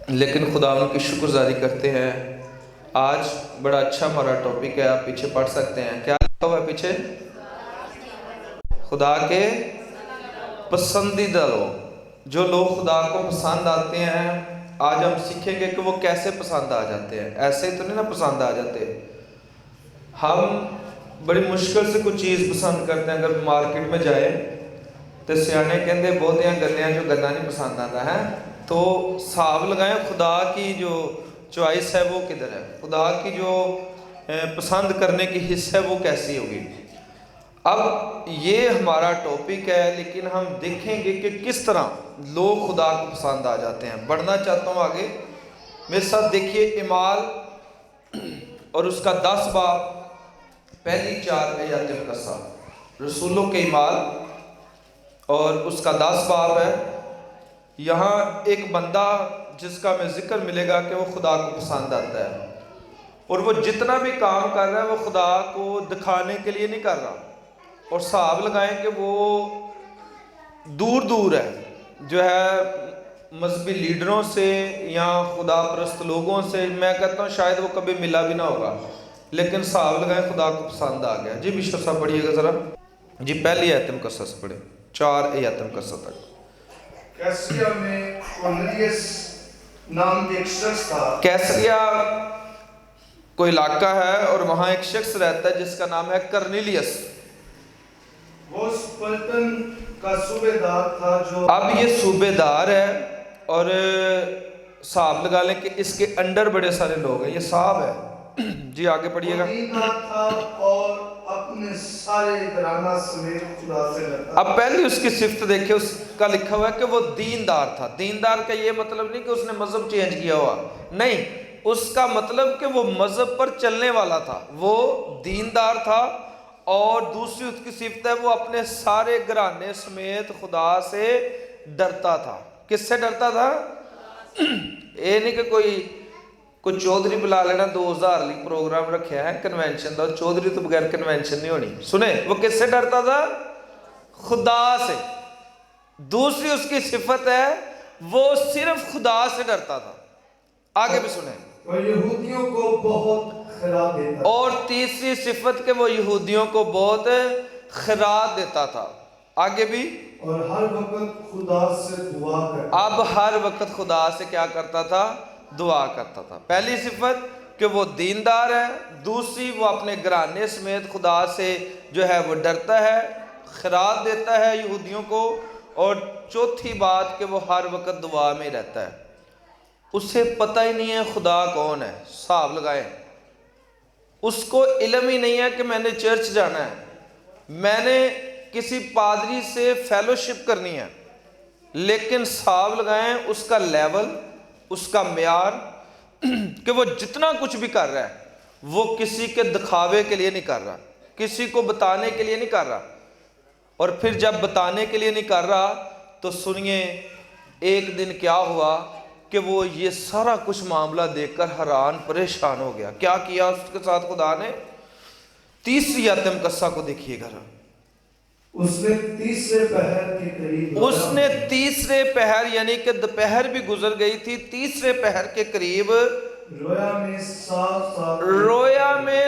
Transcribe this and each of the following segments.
لیکن خدا ان کی شکر گزاری کرتے ہیں۔ آج بڑا اچھا ہمارا ٹاپک ہے، آپ پیچھے پڑھ سکتے ہیں، کیا لکھا ہوا ہے پیچھے؟ خدا کے پسندیدہ لوگ، جو لوگ خدا کو پسند آتے ہیں۔ آج ہم سیکھیں گے کہ وہ کیسے پسند آ جاتے ہیں۔ ایسے تو نہیں نا پسند آ جاتے، ہم بڑی مشکل سے کوئی چیز پسند کرتے ہیں۔ اگر مارکیٹ میں جائیں تو سیانے کہندے بہت ہیں گلیاں جو گنا نہیں پسند آتا ہے، تو حساب لگائیں خدا کی جو چوائس ہے وہ کدھر ہے، خدا کی جو پسند کرنے کی حص ہے وہ کیسی ہوگی۔ اب یہ ہمارا ٹاپک ہے، لیکن ہم دیکھیں گے کہ کس طرح لوگ خدا کو پسند آ جاتے ہیں۔ بڑھنا چاہتا ہوں آگے، میرے ساتھ دیکھیے اعمال اور اس کا 10 باب پہلی 4 آیات مقدسہ، رسولوں کے اعمال اور اس کا 10 باب ہے۔ یہاں ایک بندہ جس کا میں ذکر ملے گا کہ وہ خدا کو پسند آتا ہے، اور وہ جتنا بھی کام کر رہا ہے وہ خدا کو دکھانے کے لیے نہیں کر رہا، اور حساب لگائیں کہ وہ دور دور ہے، جو ہے مذہبی لیڈروں سے یا خدا پرست لوگوں سے، میں کہتا ہوں شاید وہ کبھی ملا بھی نہ ہوگا، لیکن حساب لگائیں خدا کو پسند آ گیا۔ جی بشر صاحب پڑھیے گا ذرا، جی پہلی آیت مقدسہ سے پڑھیں، 4 آیات مقدسہ تک۔ کیسریا میں کورنیلیس نام کے ایک شخص تھا۔ کیسریا کوئی علاقہ ہے اور وہاں ایک شخص رہتا ہے جس کا نام ہے کرنیلیس۔ وہ اس پلٹن کا صوبے دار تھا جو اب یہ صوبے دار ہے، اور صاحب لگا لیں کہ اس کے انڈر بڑے سارے لوگ ہیں، یہ صاحب ہے۔ جی آگے پڑھیے گا۔ وہ دیندار تھا اور اپنے سارے گھرانہ سمیت خدا سے ڈرتا۔ اب پہلی اس کی صفت دیکھیں، اس کا لکھا ہوا ہے کہ وہ دیندار تھا۔ دیندار کا یہ مطلب نہیں کہ اس نے مذہب چینج کیا ہوا، نہیں، اس کا مطلب کہ وہ مذہب پر چلنے والا تھا، وہ دیندار تھا۔ اور دوسری اس کی صفت ہے وہ اپنے سارے گھرانے سمیت خدا سے ڈرتا تھا۔ کس سے ڈرتا تھا؟ یہ نہیں کہ کوئی چودھری بلا لینا 2000 لی پروگرام رکھیا ہے کنونشن دا، چودھری تو بغیر کنونشن نہیں ہونی۔ سنیں، وہ کس سے ڈرتا تھا؟ خدا سے۔ دوسری اس کی صفت ہے وہ صرف خدا سے ڈرتا تھا۔ آگے بھی سنیں، اور یہودیوں کو بہت خیرات دیتا۔ اور تیسری صفت کہ وہ یہودیوں کو بہت خیرات دیتا تھا۔ آگے بھی، اور ہر وقت خدا سے دعا کرتا۔ اب ہر وقت خدا سے کیا کرتا تھا؟ دعا کرتا تھا۔ پہلی صفت کہ وہ دیندار ہے، دوسری وہ اپنے گھرانے سمیت خدا سے جو ہے وہ ڈرتا ہے، خیرات دیتا ہے یہودیوں کو، اور چوتھی بات کہ وہ ہر وقت دعا میں رہتا ہے۔ اسے پتہ ہی نہیں ہے خدا کون ہے، حساب لگائیں، اس کو علم ہی نہیں ہے کہ میں نے چرچ جانا ہے، میں نے کسی پادری سے فیلوشپ کرنی ہے، لیکن حساب لگائیں اس کا لیول، اس کا معیار کہ وہ جتنا کچھ بھی کر رہا ہے وہ کسی کے دکھاوے کے لیے نہیں کر رہا، کسی کو بتانے کے لیے نہیں کر رہا۔ اور پھر جب بتانے کے لیے نہیں کر رہا تو سنیے، ایک دن کیا ہوا کہ وہ یہ سارا کچھ معاملہ دیکھ کر حیران پریشان ہو گیا۔ کیا کیا اس کے ساتھ خدا نے؟ تیسری آیت مقدسہ کو دیکھیے گا۔ اس نے تیسرے پہر کے قریب، اس نے تیسرے پہر یعنی کہ دوپہر بھی گزر گئی تھی، تیسرے پہر کے قریب رویا میں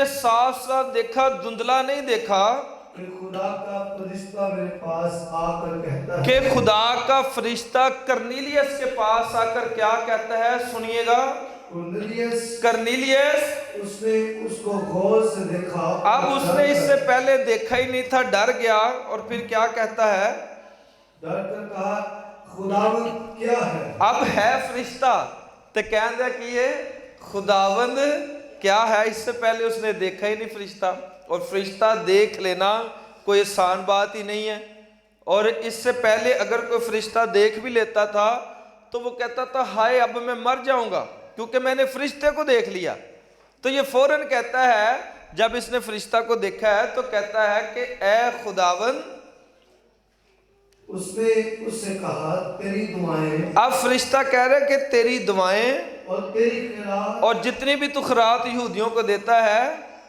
صاف صاف دیکھا، دھندلا نہیں دیکھا، کہ خدا کا فرشتہ میرے پاس آ کر کہتا ہے، کہ خدا کا فرشتہ کرنیلیس کے پاس آ کر کیا کہتا ہے؟ سنیے گا، کرنیلیس، اس نے اس کو غور سے دیکھا۔ اب اس نے اس سے پہلے دیکھا ہی نہیں تھا، ڈر گیا، اور پھر کیا کہتا ہے؟ ڈر کر کہا خداوند کیا ہے؟ اب ہے فرشتہ تو کہنے دیا کہ یہ خداوند کیا ہے؟ اس سے پہلے اس نے دیکھا ہی نہیں فرشتہ، اور فرشتہ دیکھ لینا کوئی آسان بات ہی نہیں ہے۔ اور اس سے پہلے اگر کوئی فرشتہ دیکھ بھی لیتا تھا تو وہ کہتا تھا ہائے اب میں مر جاؤں گا کیونکہ میں نے فرشتے کو دیکھ لیا۔ تو یہ فوراً کہتا ہے، جب اس نے فرشتہ کو دیکھا ہے تو کہتا ہے کہ اے خداوند، اس نے اس سے کہا تیری دعائیں، اب فرشتہ کہہ رہا ہے کہ تیری دعائیں اور تیری خیرات اور جتنی بھی تو خیرات یہودیوں کو دیتا ہے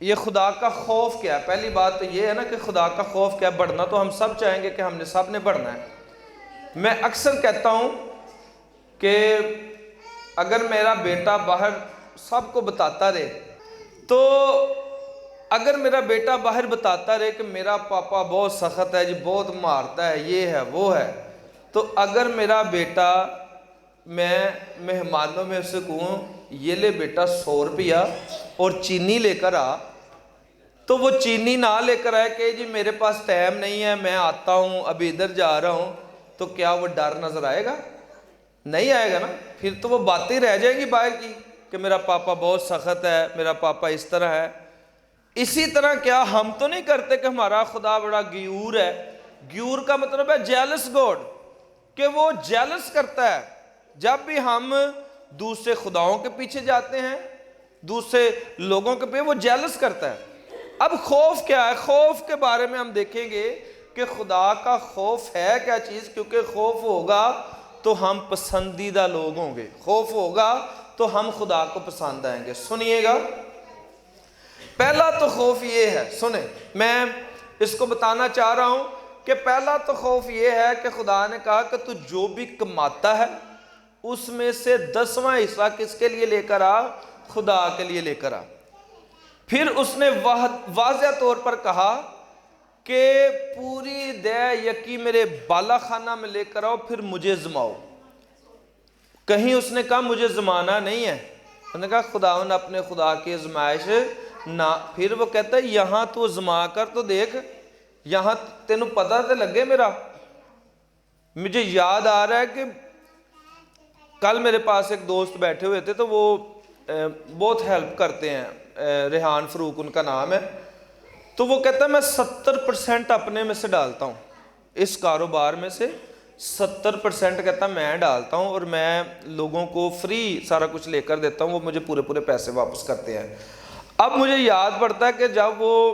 یہ خدا کا خوف کیا ہے؟ پہلی بات تو یہ ہے نا کہ خدا کا خوف کیا ہے؟ بڑھنا تو ہم سب چاہیں گے کہ ہم نے سب نے بڑھنا ہے۔ میں اکثر کہتا ہوں کہ اگر میرا بیٹا باہر سب کو بتاتا رہے، تو اگر میرا بیٹا باہر بتاتا رہے کہ میرا پاپا بہت سخت ہے جی، بہت مارتا ہے، یہ ہے وہ ہے، تو اگر میرا بیٹا، میں مہمانوں میں اسے کہوں یہ لے بیٹا 100 روپیہ اور چینی لے کر آ، تو وہ چینی نہ لے کر آئے کہ جی میرے پاس ٹائم نہیں ہے، میں آتا ہوں، ابھی ادھر جا رہا ہوں، تو کیا وہ ڈر نظر آئے گا؟ نہیں آئے گا نا۔ پھر تو وہ باتیں رہ جائیں گی باہر کی کہ میرا پاپا بہت سخت ہے، میرا پاپا اس طرح ہے۔ اسی طرح کیا ہم تو نہیں کرتے کہ ہمارا خدا بڑا غیور ہے؟ غیور کا مطلب ہے جیلس گوڈ، کہ وہ جیلس کرتا ہے جب بھی ہم دوسرے خداؤں کے پیچھے جاتے ہیں، دوسرے لوگوں کے پیچھے، وہ جیلس کرتا ہے۔ اب خوف کیا ہے؟ خوف کے بارے میں ہم دیکھیں گے کہ خدا کا خوف ہے کیا چیز، کیونکہ خوف ہوگا تو ہم پسندیدہ لوگ ہوں گے، خوف ہوگا تو ہم خدا کو پسند آئیں گے۔ سنیے گا، پہلا تو خوف یہ ہے، سنیں، میں اس کو بتانا چاہ رہا ہوں کہ پہلا تو خوف یہ ہے کہ خدا نے کہا کہ تو جو بھی کماتا ہے اس میں سے 10واں حصہ کس کے لیے لے کر آ؟ خدا کے لیے لے کر آ۔ پھر اس نے واضح طور پر کہا کہ پوری دے یکی میرے بالا خانہ میں لے کر آؤ، پھر مجھے زماؤ۔ کہیں اس نے کہا مجھے زمانا نہیں ہے، انہوں نے کہا خداوند اپنے خدا کی ازمائش نہ۔ پھر وہ کہتا ہے یہاں تو زما کر تو دیکھ، یہاں تینوں پتہ تو لگے میرا۔ مجھے یاد آ رہا ہے کہ کل میرے پاس ایک دوست بیٹھے ہوئے تھے، تو وہ بہت ہیلپ کرتے ہیں، ریحان فروق ان کا نام ہے، تو وہ کہتا ہے میں 70% اپنے میں سے ڈالتا ہوں، اس کاروبار میں سے 70% کہتا میں ڈالتا ہوں، اور میں لوگوں کو فری سارا کچھ لے کر دیتا ہوں، وہ مجھے پورے پورے پیسے واپس کرتے ہیں۔ اب مجھے یاد پڑتا ہے کہ جب وہ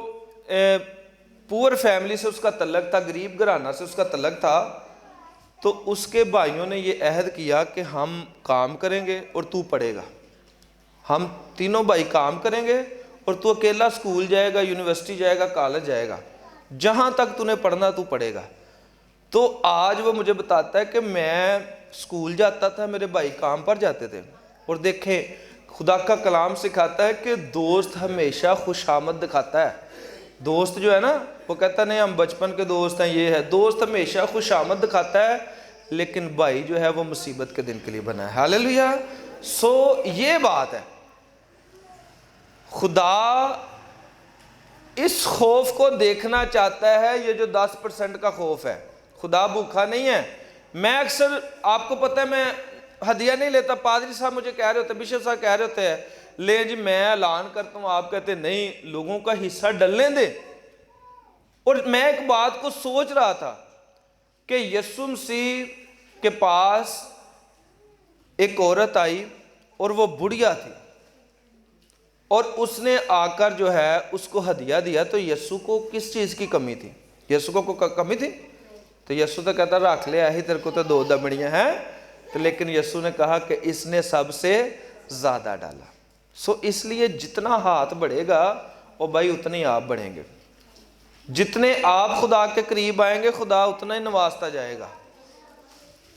پور فیملی سے اس کا تعلق تھا، غریب گھرانہ سے اس کا تعلق تھا، تو اس کے بھائیوں نے یہ عہد کیا کہ ہم کام کریں گے اور تو پڑھے گا، ہم تینوں بھائی کام کریں گے اور تو اکیلا سکول جائے گا، یونیورسٹی جائے گا، کالج جائے گا، جہاں تک تو نے پڑھنا تو پڑھے گا۔ تو آج وہ مجھے بتاتا ہے کہ میں سکول جاتا تھا، میرے بھائی کام پر جاتے تھے، اور دیکھیں خدا کا کلام سکھاتا ہے کہ دوست ہمیشہ خوش آمد دکھاتا ہے۔ دوست جو ہے نا، وہ کہتا نہیں ہم بچپن کے دوست ہیں، یہ ہے، دوست ہمیشہ خوش آمد دکھاتا ہے، لیکن بھائی جو ہے وہ مصیبت کے دن کے لیے بنا ہے۔ ہاللیلویہ۔ سو یہ بات ہے، خدا اس خوف کو دیکھنا چاہتا ہے، یہ جو 10% کا خوف ہے۔ خدا بھوکا نہیں ہے۔ میں اکثر، آپ کو پتہ ہے، میں ہدیہ نہیں لیتا، پادری صاحب مجھے کہہ رہے ہوتے، بشپ صاحب کہہ رہے ہوتے ہیں لے جی، میں اعلان کرتا ہوں، آپ کہتے ہیں نہیں، لوگوں کا حصہ ڈلنے دے۔ اور میں ایک بات کو سوچ رہا تھا کہ یسوع مسیح کے پاس ایک عورت آئی اور وہ بڑھیا تھی، اور اس نے آ کر جو ہے اس کو ہدیہ دیا، تو یسوع کو کس چیز کی کمی تھی؟ یسوع کو کمی تھی؟ تو یسوع تو کہتا رکھ لے آہی، تیرے کو تو 2 دمڑیاں ہیں، تو لیکن یسوع نے کہا کہ اس نے سب سے زیادہ ڈالا۔ سو اس لیے جتنا ہاتھ بڑھے گا اور بھائی اتنے آپ بڑھیں گے، جتنے آپ خدا کے قریب آئیں گے خدا اتنا ہی نوازتا جائے گا۔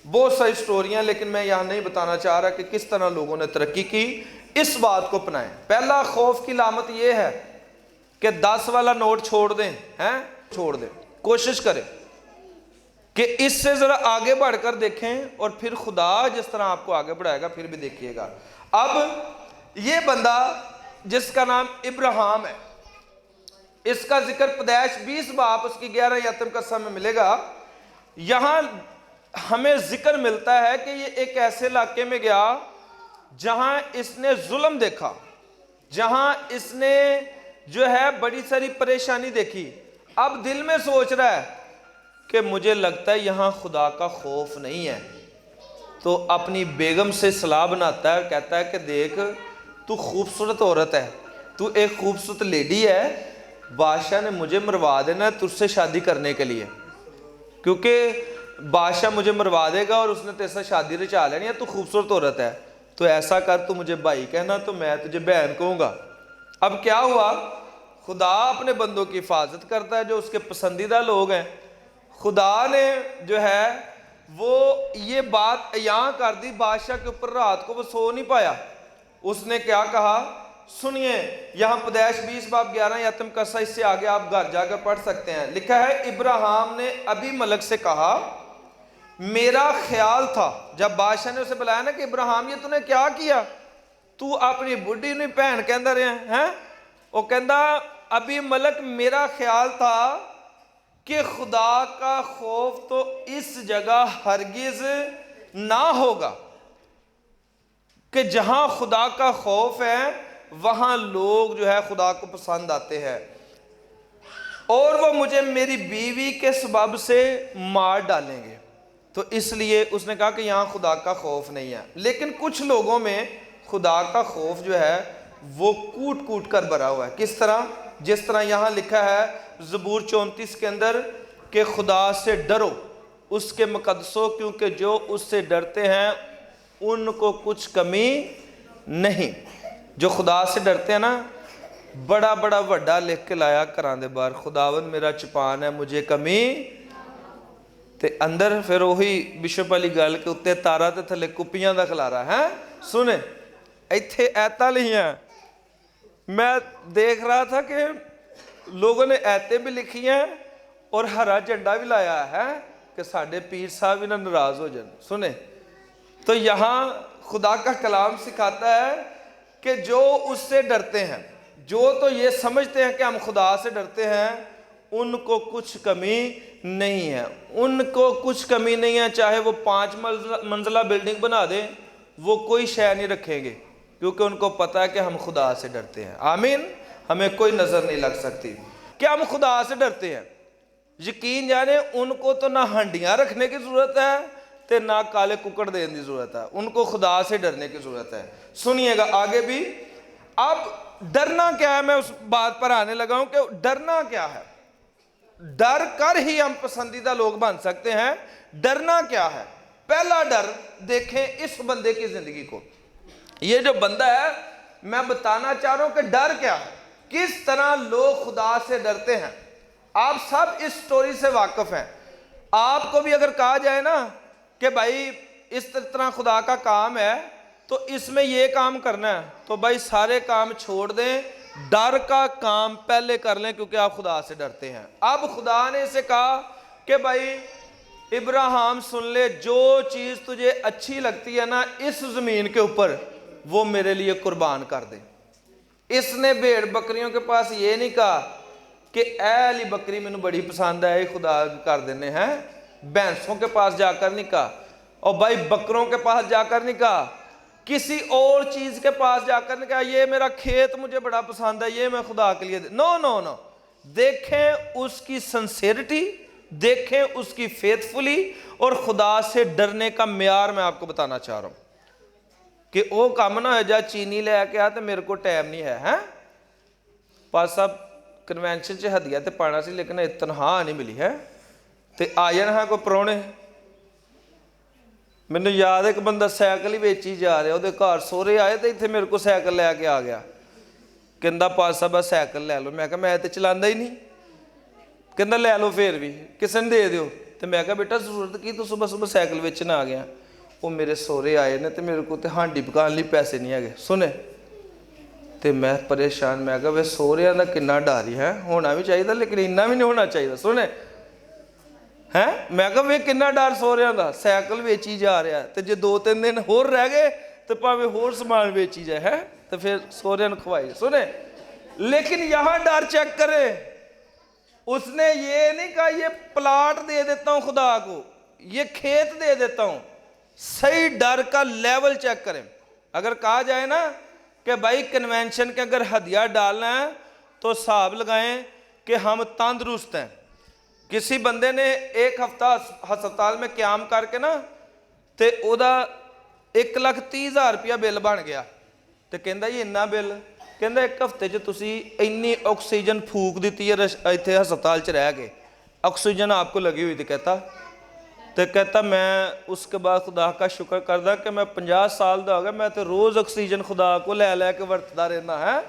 بہت ساری سٹوریاں، لیکن میں یہاں نہیں بتانا چاہ رہا کہ کس طرح لوگوں نے ترقی کی۔ اس بات کو اپنائیں۔ پہلا خوف کی علامت یہ ہے کہ 10 والا نوٹ چھوڑ دیں، چھوڑ دیں، کوشش کریں کہ اس سے ذرا آگے بڑھ کر دیکھیں، اور پھر خدا جس طرح آپ کو آگے بڑھائے گا پھر بھی دیکھیے گا۔ اب یہ بندہ جس کا نام ابراہیم ہے، اس کا ذکر پیدائش 20 باب اس کی 11 یتم قسم میں ملے گا۔ یہاں ہمیں ذکر ملتا ہے کہ یہ ایک ایسے علاقے میں گیا جہاں اس نے ظلم دیکھا، جہاں اس نے جو ہے بڑی ساری پریشانی دیکھی۔ اب دل میں سوچ رہا ہے کہ مجھے لگتا ہے یہاں خدا کا خوف نہیں ہے، تو اپنی بیگم سے صلاح بناتا ہے، کہتا ہے کہ دیکھ تو خوبصورت عورت ہے، تو ایک خوبصورت لیڈی ہے، بادشاہ نے مجھے مروا دینا ہے تجھ سے شادی کرنے کے لیے، کیونکہ بادشاہ مجھے مروا دے گا اور اس نے تیرے سے شادی رچا لینی ہے، تو خوبصورت عورت ہے، تو ایسا کر تو مجھے بھائی کہنا، تو میں تجھے بہن کہوں گا۔ اب کیا ہوا، خدا اپنے بندوں کی حفاظت کرتا ہے جو اس کے پسندیدہ لوگ ہیں. خدا نے جو ہے وہ یہ بات عیاں کر دی بادشاہ کے اوپر. رات کو وہ سو نہیں پایا. اس نے کیا کہا سنیے, یہاں پیدائش 20 باب 11 یتم قصہ, اس سے آگے آپ گھر جا کر پڑھ سکتے ہیں. لکھا ہے ابراہیم نے ابھی ملک سے کہا میرا خیال تھا, جب بادشاہ نے اسے بلایا نا کہ ابراہیم یہ تو نے کیا کیا, تو اپنی بڈھی نہیں بہن کے اندر ہیں, وہ کہندا ابھی ملک میرا خیال تھا کہ خدا کا خوف تو اس جگہ ہرگز نہ ہوگا, کہ جہاں خدا کا خوف ہے وہاں لوگ جو ہے خدا کو پسند آتے ہیں, اور وہ مجھے میری بیوی کے سبب سے مار ڈالیں گے. تو اس لیے اس نے کہا کہ یہاں خدا کا خوف نہیں ہے. لیکن کچھ لوگوں میں خدا کا خوف جو ہے وہ کوٹ کوٹ کر بھرا ہوا ہے. کس طرح؟ جس طرح یہاں لکھا ہے زبور 34 کے اندر کہ خدا سے ڈرو اس کے مقدسوں, کیونکہ جو اس سے ڈرتے ہیں ان کو کچھ کمی نہیں. جو خدا سے ڈرتے ہیں نا, بڑا بڑا وڈا لکھ کے لایا کراندے بار, خداون میرا چپان ہے مجھے کمی تے اندر پھر وہی بشپ علی گل کے اتنے تارا تے تھلے کپیاں دا کھلارا ہے. سنے ایتھے ایتاں لکھیاں, میں دیکھ رہا تھا کہ لوگوں نے ایتیں بھی لکھی ہیں اور ہرا جھنڈا بھی لایا ہے کہ ساڈے پیر صاحب بھی نہ ناراض ہو جائیں. سنے تو یہاں خدا کا کلام سکھاتا ہے کہ جو اس سے ڈرتے ہیں, جو تو یہ سمجھتے ہیں کہ ہم خدا سے ڈرتے ہیں, ان کو کچھ کمی نہیں ہے. ان کو کچھ کمی نہیں ہے, چاہے وہ 5 منزلہ بلڈنگ بنا دیں وہ کوئی شے نہیں رکھیں گے, کیونکہ ان کو پتہ ہے کہ ہم خدا سے ڈرتے ہیں. آمین. ہمیں کوئی نظر نہیں لگ سکتی کہ ہم خدا سے ڈرتے ہیں. یقین جانے ان کو تو نہ ہنڈیاں رکھنے کی ضرورت ہے تے نہ کالے ککڑ دینے کی ضرورت ہے, ان کو خدا سے ڈرنے کی ضرورت ہے. سنیے گا آگے بھی. اب ڈرنا کیا ہے, میں اس بات پر آنے لگا ہوں کہ ڈرنا کیا ہے. ڈر کر ہی ہم پسندیدہ لوگ بن سکتے ہیں. ڈرنا کیا ہے؟ پہلا ڈر دیکھیں اس بندے کی زندگی کو. یہ جو بندہ ہے میں بتانا چاہ رہا ہوں کہ ڈر کیا ہے, کس طرح لوگ خدا سے ڈرتے ہیں. آپ سب اس سٹوری سے واقف ہیں. آپ کو بھی اگر کہا جائے نا کہ بھائی اس طرح خدا کا کام ہے تو اس میں یہ کام کرنا ہے, تو بھائی سارے کام چھوڑ دیں, ڈر کا کام پہلے کر لیں, کیونکہ آپ خدا سے ڈرتے ہیں. اب خدا نے اسے کہا کہ بھائی ابراہیم سن لے, جو چیز تجھے اچھی لگتی ہے نا اس زمین کے اوپر وہ میرے لیے قربان کر دے. اس نے بھیڑ بکریوں کے پاس یہ نہیں کہا کہ اے علی بکری میں نے بڑی پسند ہے خدا کر دینے ہیں, بھینسوں کے پاس جا کر نہیں کہا, اور بھائی بکروں کے پاس جا کر نہیں کہا, کسی اور چیز کے پاس جا کر نہیں کہا یہ میرا کھیت مجھے بڑا پسند ہے یہ میں خدا کے لیے نو نو نو. دیکھیں اس کی سنسیئرٹی, دیکھیں اس کی فیتھفلی, اور خدا سے ڈرنے کا معیار میں آپ کو بتانا چاہ رہا ہوں کہ وہ کام نہ ہو جا چینی لے کے آ تو میرے کو ٹائم نہیں ہے. پاس صاحب کنوینشن چ ہدیہ تے پانا سی لیکن تنخواہ نہیں ملی ہے تے آ جان ہاں کوئی پرونے. مینوں یاد ہے ایک بندہ سائیکل ہی ویچی جا رہا, وہ گھر سورے آئے تو اتنے میرے کو سائیکل لے کے آ گیا, کہندا پاس صاحب سائیکل لے لو. میں کہا میں تو چلانا ہی نہیں. کہندا لے لو پھر بھی کسے نے دے دیو. تو میں کہا بیٹا ضرورت کی تو صبح صبح سائیکل ویچن آ گیا. وہ میرے سورے آئے نے تو میرے کو تو ہانڈی پکان لی پیسے نہیں ہے. سنے تو میں پریشان, میں کہا وہ سوریاں دا کنا ڈر ہی ہے, ہونا بھی چاہیے لیکن اتنا بھی نہیں ہونا چاہیے. سنے ہیں میں کہا وہ کنا ڈر سوریاں دا, سائیکل ویچی جا رہا ہے تو جے 2-3 دن ہور رہ گئے تو پاوے ہور سامان ویچی جائے ہے تو پھر سوریاں کھوائی. سنے لیکن یہاں ڈر چیک کرے, اس نے یہ نہیں کہا یہ پلاٹ دے دیتا ہوں خدا کو, یہ کھیت دے دیتا ہوں. صحیح ڈر کا لیول چیک کریں. اگر کہا جائے نا کہ بھائی کنونشن کے اگر ہدیہ ڈالنا ہے تو حساب لگائیں کہ ہم تندرست ہیں. کسی بندے نے 1 ہفتہ ہسپتال میں قیام کر کے نا تے او دا 1,30,000 روپیہ بل بن گیا. تو کہندا یہ اتنا بل, کہندا 1 ہفتے چ تسی اینی آکسیجن پھونک دیتی ہے ایتھے ہسپتال چ رہ گئے, آکسیجن آپ کو لگی ہوئی تھی. کہتا میں اس کے بعد خدا کا شکر کردا کہ میں 50 سال دا ہو گیا, میں تو روز آکسیجن خدا کو لے کے ورتدا رہنا ہے.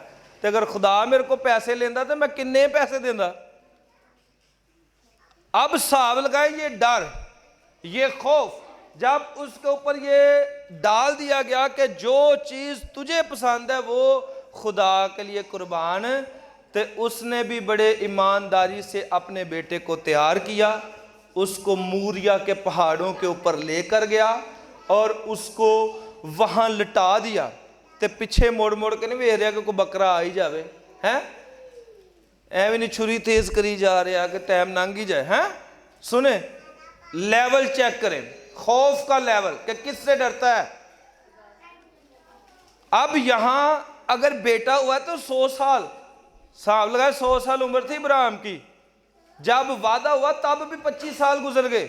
تو اگر خدا میرے کو پیسے لینا تو میں کنے پیسے دینا. اب حساب لگائیں یہ ڈر یہ خوف جب اس کے اوپر یہ ڈال دیا گیا کہ جو چیز تجھے پسند ہے وہ خدا کے لیے قربان، تو اس نے بھی بڑے ایمانداری سے اپنے بیٹے کو تیار کیا، اس کو موریا کے پہاڑوں کے اوپر لے کر گیا اور اس کو وہاں لٹا دیا. تے پیچھے موڑ موڑ کے نہیں ویکھ رہا کہ کوئی بکرا آ ہی جاوے ہیں، ایویں نہیں چھری تیز کری جا رہا کہ ٹائم لنگھ ہی جائے ہیں. سنیں لیول چیک کریں خوف کا لیول کہ کس سے ڈرتا ہے. اب یہاں اگر بیٹا ہوا ہے تو 100 سال حساب لگائے، 100 سال عمر تھی ابراہیم کی. جب وعدہ ہوا تب بھی 25 سال گزر گئے.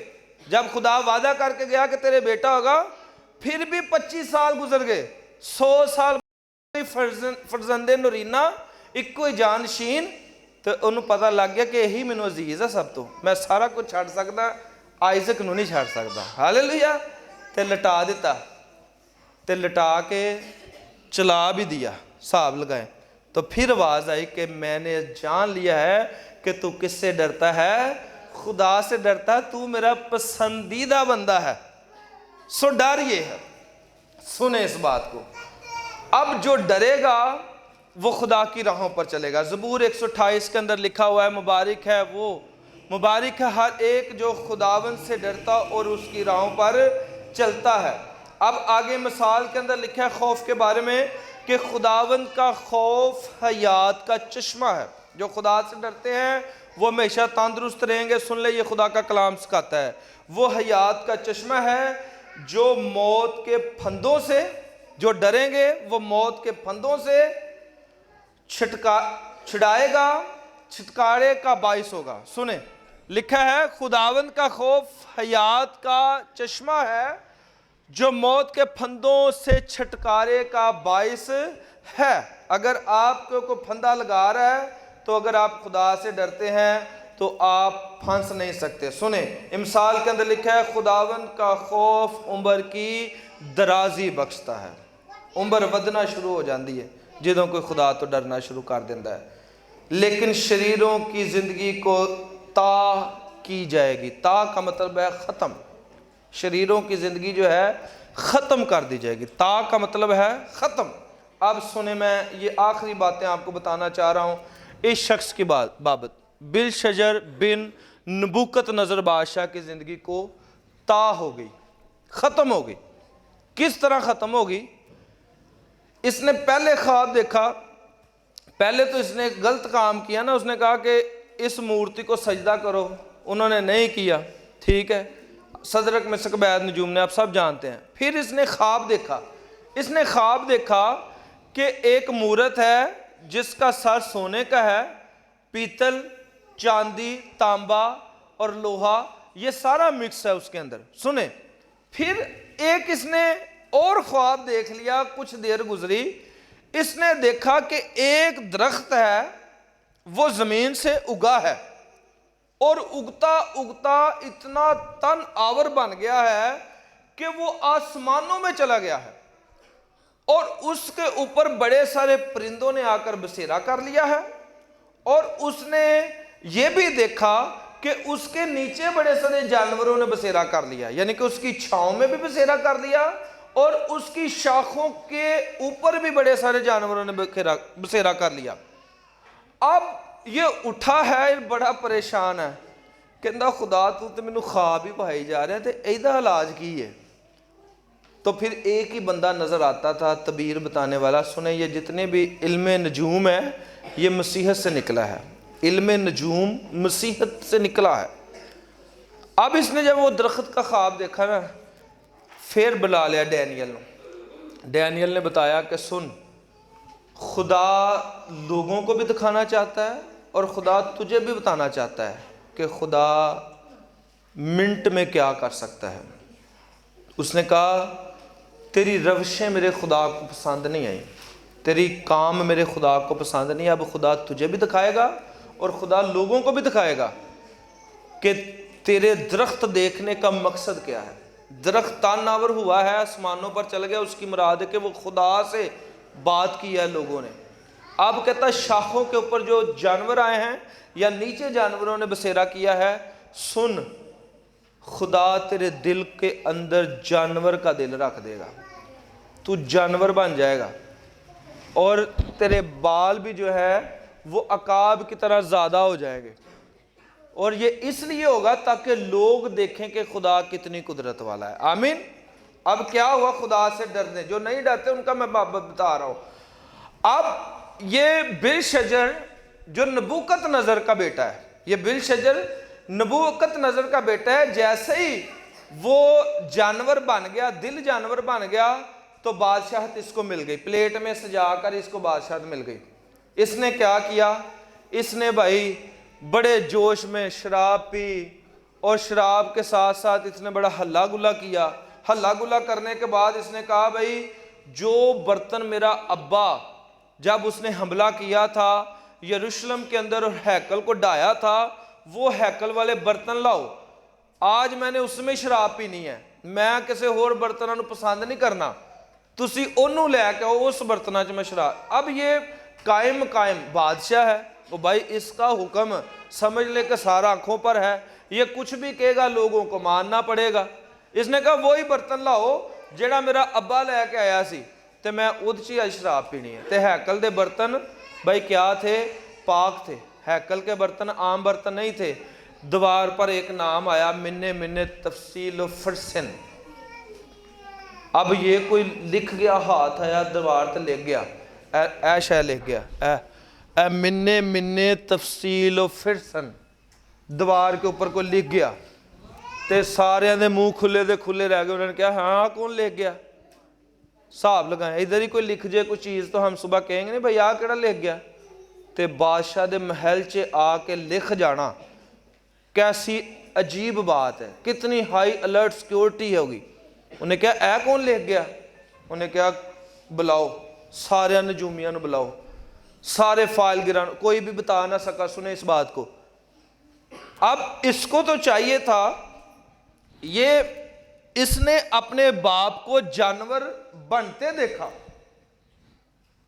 جب خدا وعدہ کر کے گیا کہ تیرے بیٹا ہوگا پھر بھی 25 سال گزر گئے. 100 سال فرزند نورینا ایکو ہی جانشین. تو انہوں پتہ لگ گیا کہ یہی مینوں عزیز ہے سب تو، میں سارا کچھ چھڑ سکتا آئزک نو نہیں چھڑ سکتا. ہاللیلویا. تے لٹا دیتا تے لٹا کے چلا بھی دیا. حساب لگائیں تو پھر آواز آئی کہ میں نے جان لیا ہے کہ تو کس سے ڈرتا ہے، خدا سے ڈرتا ہے، تو میرا پسندیدہ بندہ ہے. سو ڈر یہ ہے. سنیں اس بات کو. اب جو ڈرے گا وہ خدا کی راہوں پر چلے گا. زبور 128 کے اندر لکھا ہوا ہے مبارک ہے وہ، مبارک ہے ہر ایک جو خداوند سے ڈرتا اور اس کی راہوں پر چلتا ہے. اب آگے مثال کے اندر لکھا ہے خوف کے بارے میں کہ خداوند کا خوف حیات کا چشمہ ہے. جو خدا سے ڈرتے ہیں وہ ہمیشہ تندرست رہیں گے. سن لے یہ خدا کا کلام سکھاتا ہے. وہ حیات کا چشمہ ہے جو موت کے پھندوں سے، جو ڈریں گے وہ موت کے پھندوں سے چھڑائے گا، چھٹکارے کا باعث ہوگا. سنیں لکھا ہے خداوند کا خوف حیات کا چشمہ ہے جو موت کے پھندوں سے چھٹکارے کا باعث ہے. اگر آپ کو کوئی پھندا لگا رہا ہے تو اگر آپ خدا سے ڈرتے ہیں تو آپ پھنس نہیں سکتے. سنیں امثال کے اندر لکھا ہے خداوند کا خوف عمر کی درازی بخشتا ہے. عمر ودنا شروع ہو جاندی ہے جدوں کوئی خدا تو ڈرنا شروع کر دیندہ ہے. لیکن شریروں کی زندگی کو تا کی جائے گی. تا کا مطلب ہے ختم. شریروں کی زندگی جو ہے ختم کر دی جائے گی. تا کا مطلب ہے ختم. اب سنیں میں یہ آخری باتیں آپ کو بتانا چاہ رہا ہوں اس شخص کی بابت. بلشجر بن نبوکت نظر بادشاہ کی زندگی کو تا ہو گئی، ختم ہو گئی. کس طرح ختم ہوگی؟ اس نے پہلے خواب دیکھا. پہلے تو اس نے غلط کام کیا نا، اس نے کہا کہ اس مورتی کو سجدہ کرو. انہوں نے نہیں کیا، ٹھیک ہے. صدرک مسک ابید نجوم نے آپ سب جانتے ہیں. پھر اس نے خواب دیکھا. اس نے خواب دیکھا کہ ایک مورت ہے جس کا سر سونے کا ہے، پیتل، چاندی، تانبا اور لوہا یہ سارا مکس ہے اس کے اندر. سنیں پھر ایک اس نے اور خواب دیکھ لیا. کچھ دیر گزری، اس نے دیکھا کہ ایک درخت ہے وہ زمین سے اگا ہے اور اگتا اگتا اتنا تن آور بن گیا ہے کہ وہ آسمانوں میں چلا گیا ہے اور اس کے اوپر بڑے سارے پرندوں نے آ کر بسیرا کر لیا ہے. اور اس نے یہ بھی دیکھا کہ اس کے نیچے بڑے سارے جانوروں نے بسیرا کر لیا، یعنی کہ اس کی چھاؤں میں بھی بسیرا کر لیا اور اس کی شاخوں کے اوپر بھی بڑے سارے جانوروں نے بسیرا کر لیا. اب یہ اٹھا ہے بڑا پریشان ہے، کہندہ خدا تو مینوں خواب ہی پائی جا رہے ہیں تے ایدہ علاج کی ہے. تو پھر ایک ہی بندہ نظر آتا تھا تعبیر بتانے والا. سنیں یہ جتنے بھی علم نجوم ہے یہ مسیحت سے نکلا ہے. علم نجوم مسیحت سے نکلا ہے. اب اس نے جب وہ درخت کا خواب دیکھا نا پھر بلا لیا ڈینیل نے. ڈینیل نے بتایا کہ سن، خدا لوگوں کو بھی دکھانا چاہتا ہے اور خدا تجھے بھی بتانا چاہتا ہے کہ خدا منٹ میں کیا کر سکتا ہے. اس نے کہا تیری روشیں میرے خدا کو پسند نہیں آئیں، تیری کام میرے خدا کو پسند نہیں. اب خدا تجھے بھی دکھائے گا اور خدا لوگوں کو بھی دکھائے گا کہ تیرے درخت دیکھنے کا مقصد کیا ہے. درخت تاناور ہوا ہے، آسمانوں پر چل گیا، اس کی مراد ہے کہ وہ خدا سے بات کی ہے لوگوں نے. اب کہتا ہے شاخوں کے اوپر جو جانور آئے ہیں یا نیچے جانوروں نے بسیرا کیا ہے، سن خدا تیرے دل کے اندر جانور کا دل رکھ دے گا، تو جانور بن جائے گا، اور تیرے بال بھی جو ہے وہ عقاب کی طرح زیادہ ہو جائیں گے، اور یہ اس لیے ہوگا تاکہ لوگ دیکھیں کہ خدا کتنی قدرت والا ہے۔ آمین۔ اب کیا ہوا خدا سے ڈرنے، جو نہیں ڈرتے ان کا میں بتا رہا ہوں۔ اب یہ بلشجر جو نبوکت نظر کا بیٹا ہے، یہ بلشجر نبوکت نظر کا بیٹا ہے، جیسے ہی وہ جانور بن گیا، دل جانور بن گیا، تو بادشاہت اس کو مل گئی، پلیٹ میں سجا کر اس کو بادشاہت مل گئی۔ اس نے کیا کیا؟ اس نے بھائی بڑے جوش میں شراب پی، اور شراب کے ساتھ ساتھ اس نے بڑا ہلا گلا کیا۔ ہلا گلا کرنے کے بعد اس نے کہا بھائی جو برتن میرا ابا جب اس نے حملہ کیا تھا یروشلم کے اندر اور ہیکل کو ڈھایا تھا، وہ ہیکل والے برتن لاؤ، آج میں نے اس میں شراب پینی ہے، میں کسی اور برتنوں کو پسند نہیں کرنا، تسی انہوں لے کے اس برتنہ چ میں شراب۔ اب یہ قائم بادشاہ ہے، وہ بھائی اس کا حکم سمجھ لے کہ سارا آنکھوں پر ہے، یہ کچھ بھی کہے گا لوگوں کو ماننا پڑے گا۔ اس نے کہا وہی برتن لاؤ جیڑا میرا ابا لے کے آیا سی، تے میں ادھ چی شراب پینی ہے۔ تے ہیکل دے برتن بھائی کیا تھے؟ پاک تھے۔ ہیکل کے برتن عام برتن نہیں تھے۔ دیوار پر ایک نام آیا، منے تفصیل و فرسن۔ اب یہ کوئی لکھ گیا، ہاتھ آیا دیوار تے لکھ گیا، اے شے لکھ گیا، اے منے تفصیل و فرسن، دیوار کے اوپر کوئی لکھ گیا، تے سارے دے منہ کھلے دے کھلے رہ گئے۔ انہوں نے کہا ہاں کون لکھ گیا؟ صاحب لگائیں، ادھر ہی کوئی لکھ جائے کوئی چیز تو ہم صبح کہیں گے نہیں بھائی آ کیڑا لکھ گیا؟ تے بادشاہ دے محل چے آ کے لکھ جانا کیسی عجیب بات ہے، کتنی ہائی الرٹ سیکیورٹی ہوگی۔ انہیں کہا اے کون لکھ گیا؟ انہیں کہا بلاؤ سارے نجومیاں بلاؤ، سارے فائل گران، کوئی بھی بتا نہ سکا سنے اس بات کو۔ اب اس کو تو چاہیے تھا، یہ اس نے اپنے باپ کو جانور بنتے دیکھا،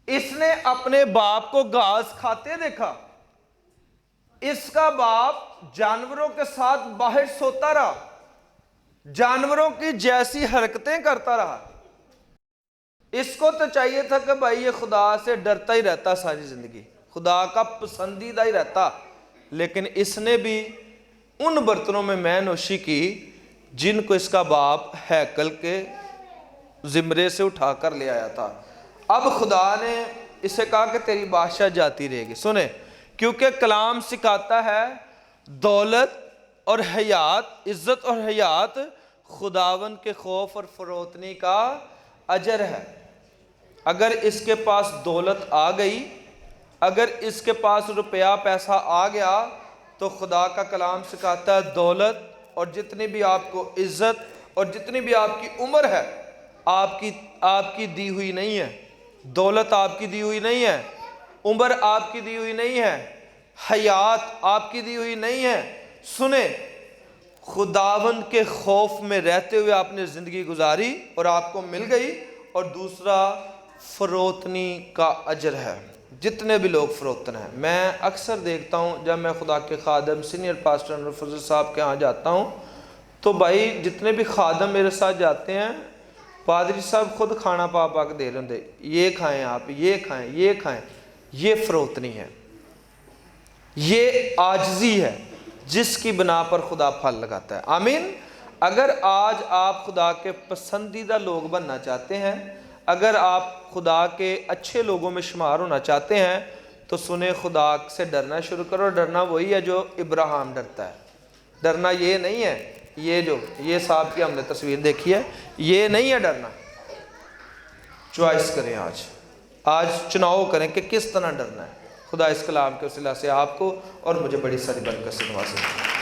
اس نے اپنے باپ کو گھاس کھاتے دیکھا، اس کا باپ جانوروں کے ساتھ باہر سوتا رہا، جانوروں کی جیسی حرکتیں کرتا رہا۔ اس کو تو چاہیے تھا کہ بھائی یہ خدا سے ڈرتا ہی رہتا ساری زندگی، خدا کا پسندیدہ ہی رہتا، لیکن اس نے بھی ان برتنوں میں مے نوشی کی جن کو اس کا باپ ہیکل کے زمرے سے اٹھا کر لے آیا تھا۔ اب خدا نے اسے کہا کہ تیری بادشاہ جاتی رہے گی۔ سنیں، کیونکہ کلام سکھاتا ہے دولت اور حیات، عزت اور حیات خداوند کے خوف اور فروتنی کا اجر ہے۔ اگر اس کے پاس دولت آ گئی، اگر اس کے پاس روپیہ پیسہ آ گیا، تو خدا کا کلام سکھاتا ہے دولت اور جتنی بھی آپ کو عزت اور جتنی بھی آپ کی عمر ہے آپ کی دی ہوئی نہیں ہے، دولت آپ کی دی ہوئی نہیں ہے، عمر آپ کی دی ہوئی نہیں ہے، حیات آپ کی دی ہوئی نہیں ہے۔ سنیں، خداوند کے خوف میں رہتے ہوئے آپ نے زندگی گزاری اور آپ کو مل گئی، اور دوسرا فروتنی کا اجر ہے۔ جتنے بھی لوگ فروتن ہیں، میں اکثر دیکھتا ہوں جب میں خدا کے خادم سینئر پاسٹر انور فضل صاحب کے ہاں جاتا ہوں تو بھائی جتنے بھی خادم میرے ساتھ جاتے ہیں، پادری صاحب خود کھانا پا کے دے رہے ہوں، یہ کھائیں آپ، یہ کھائیں، یہ کھائیں۔ یہ فروتنی ہے، یہ عاجزی ہے جس کی بنا پر خدا پھل لگاتا ہے۔ آمین۔ اگر آج آپ خدا کے پسندیدہ لوگ بننا چاہتے ہیں، اگر آپ خدا کے اچھے لوگوں میں شمار ہونا چاہتے ہیں، تو سنیں خدا سے ڈرنا شروع کرو۔ ڈرنا وہی ہے جو ابراہیم ڈرتا ہے، ڈرنا یہ نہیں ہے یہ صاحب کی ہم نے تصویر دیکھی ہے، یہ نہیں ہے ڈرنا۔ چوائس کریں، آج چناؤ کریں کہ کس طرح ڈرنا ہے۔ خدا اس کلام کے وسیلہ سے آپ کو اور مجھے بڑی ساری برکت سے نوازے۔